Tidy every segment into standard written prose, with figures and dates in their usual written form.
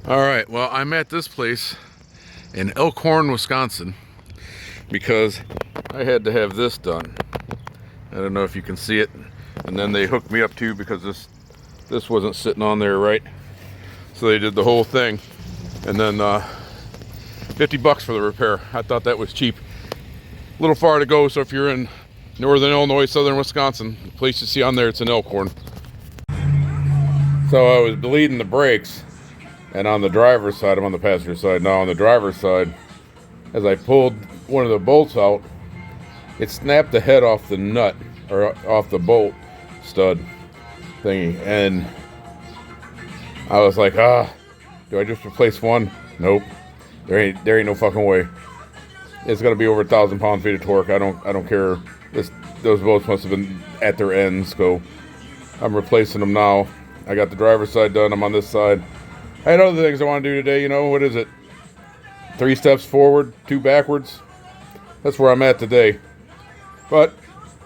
All right, well, I'm at this place in Elkhorn, Wisconsin, because I had to have this done. I don't know if you can see it. And then they hooked me up too because this wasn't sitting on there right. So they did the whole thing. And then $50 for the repair. I thought that was cheap. A little far to go, so if you're in northern Illinois, southern Wisconsin, the place you see on there, it's in Elkhorn. So I was bleeding the brakes. And on the driver's side, I'm on the passenger side now. On the driver's side, as I pulled one of the bolts out, it snapped the head off the nut, or off the bolt stud thingy. And I was like, do I just replace one? Nope. There ain't no fucking way. It's gonna be over 1,000 pound-feet of torque. I don't care. Those bolts must have been at their ends, so I'm replacing them now. I got the driver's side done. I'm on this side. I had other things I want to do today, what is it? 3 steps forward, 2 backwards. That's where I'm at today. But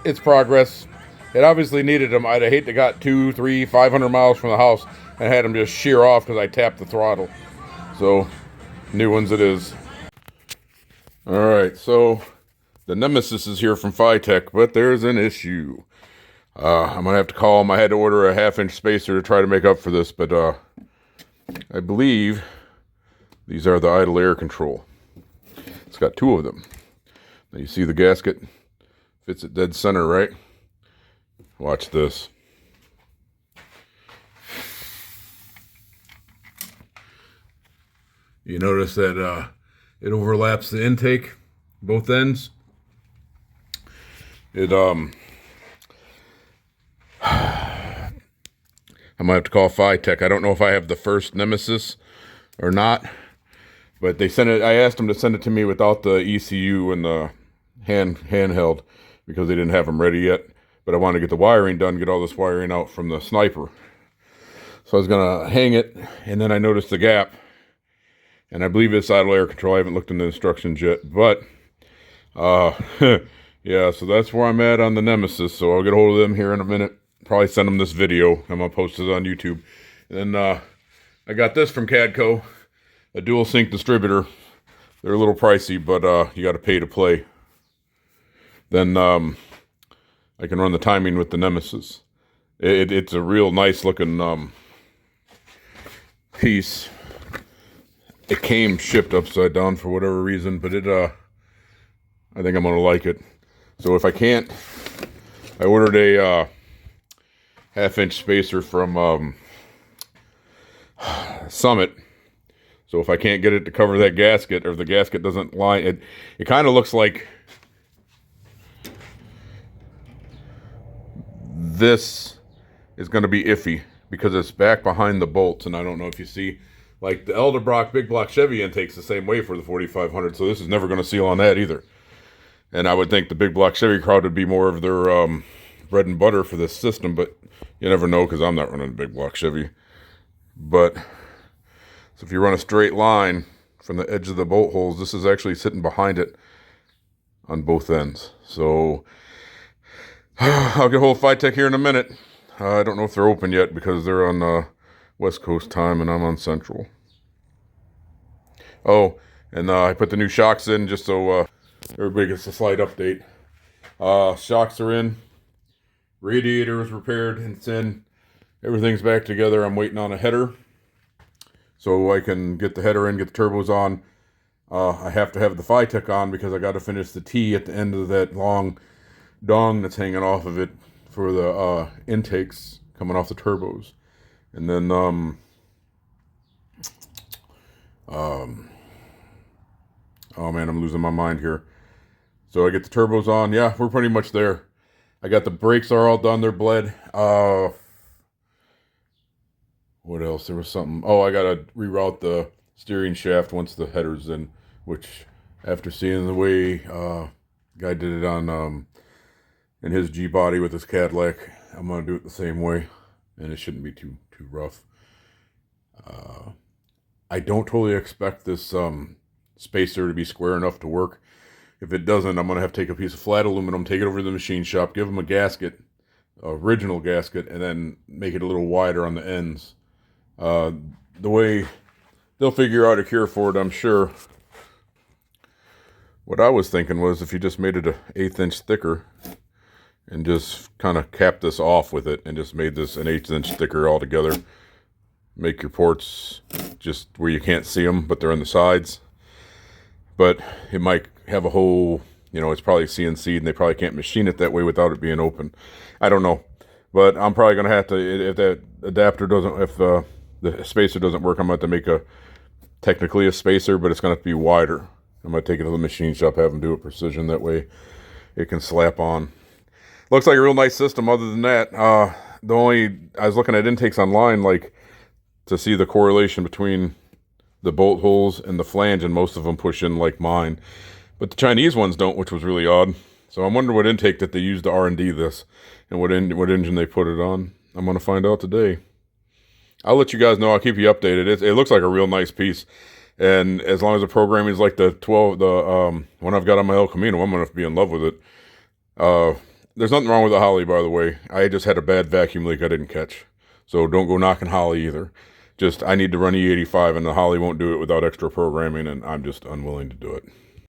it's progress. It obviously needed them. I'd hate to got 2, 3, 500 miles from the house and had them just shear off because I tapped the throttle. So, new ones it is. Alright, so the Nemesis is here from Fitech, but there's an issue. I'm going to have to call them. I had to order a 1/2-inch spacer to try to make up for this, but I believe these are the idle air control. It's got 2 of them. Now you see the gasket fits it dead center, right? Watch this. You notice that it overlaps the intake, both ends. I might have to call Fitech. I don't know if I have the first Nemesis or not, but they sent it. I asked them to send it to me without the ECU and the handheld because they didn't have them ready yet. But I wanted to get the wiring done, get all this wiring out from the sniper. So I was gonna hang it, and then I noticed the gap, and I believe it's idle air control. I haven't looked into the instructions yet, but yeah. So that's where I'm at on the Nemesis. So I'll get a hold of them here in a minute. Probably send them this video. I'm gonna post it on YouTube. And then I got this from Cadco, a dual sync distributor. They're a little pricey, but you got to pay to play. Then I can run the timing with the Nemesis. It's a real nice looking piece. It came shipped upside down for whatever reason, but I think I'm gonna like it. So if I can't, I ordered a 1/2-inch spacer from Summit. So if I can't get it to cover that gasket, or if the gasket doesn't line, it kind of looks like this is going to be iffy because it's back behind the bolts, and I don't know if you see, like the Elderbrock big block Chevy intake's the same way for the 4500, so this is never going to seal on that either. And I would think the big block Chevy crowd would be more of their bread and butter for this system, but you never know because I'm not running a big block Chevy. But so if you run a straight line from the edge of the bolt holes, this is actually sitting behind it on both ends. So I'll get hold of Fitech here in a minute. I don't know if they're open yet because they're on West Coast time and I'm on Central. Oh, and I put the new shocks in just so everybody gets a slight update. Shocks are in. Radiator is repaired and it's in. Everything's back together. I'm waiting on a header so I can get the header in, get the turbos on. I have to have the Fitech on because I got to finish the T at the end of that long dong that's hanging off of it for the intakes coming off the turbos. And then oh man, I'm losing my mind here. So I get the turbos on. Yeah, we're pretty much there. I got the brakes are all done. They're bled. What else? There was something. Oh, I got to reroute the steering shaft once the header's in, which after seeing the way guy did it on in his G-body with his Cadillac, I'm going to do it the same way, and it shouldn't be too rough. I don't totally expect this spacer to be square enough to work. If it doesn't, I'm going to have to take a piece of flat aluminum, take it over to the machine shop, give them a gasket, original gasket, and then make it a little wider on the ends. The way they'll figure out a cure for it, I'm sure. What I was thinking was if you just made it an 1/8 inch thicker and just kind of capped this off with it and just made this an 1/8 inch thicker altogether, make your ports just where you can't see them, but they're on the sides. But it might have a hole, it's probably CNC'd and they probably can't machine it that way without it being open. I don't know. But I'm probably going to have to, if that adapter doesn't, if the spacer doesn't work, I'm going to have to make technically a spacer, but it's going to have to be wider. I'm going to take it to the machine shop, have them do it precision. That way it can slap on. Looks like a real nice system other than that. I was looking at intakes online, like, to see the correlation between the bolt holes and the flange, and most of them push in like mine. But the Chinese ones don't, which was really odd. So I'm wondering what intake that they used to R&D this, and what engine they put it on. I'm going to find out today. I'll let you guys know. I'll keep you updated. It looks like a real nice piece. And as long as the programming is like the one I've got on my El Camino, I'm going to be in love with it. There's nothing wrong with the Holly, by the way. I just had a bad vacuum leak I didn't catch. So don't go knocking Holly either. Just, I need to run E85, and the Holly won't do it without extra programming, and I'm just unwilling to do it.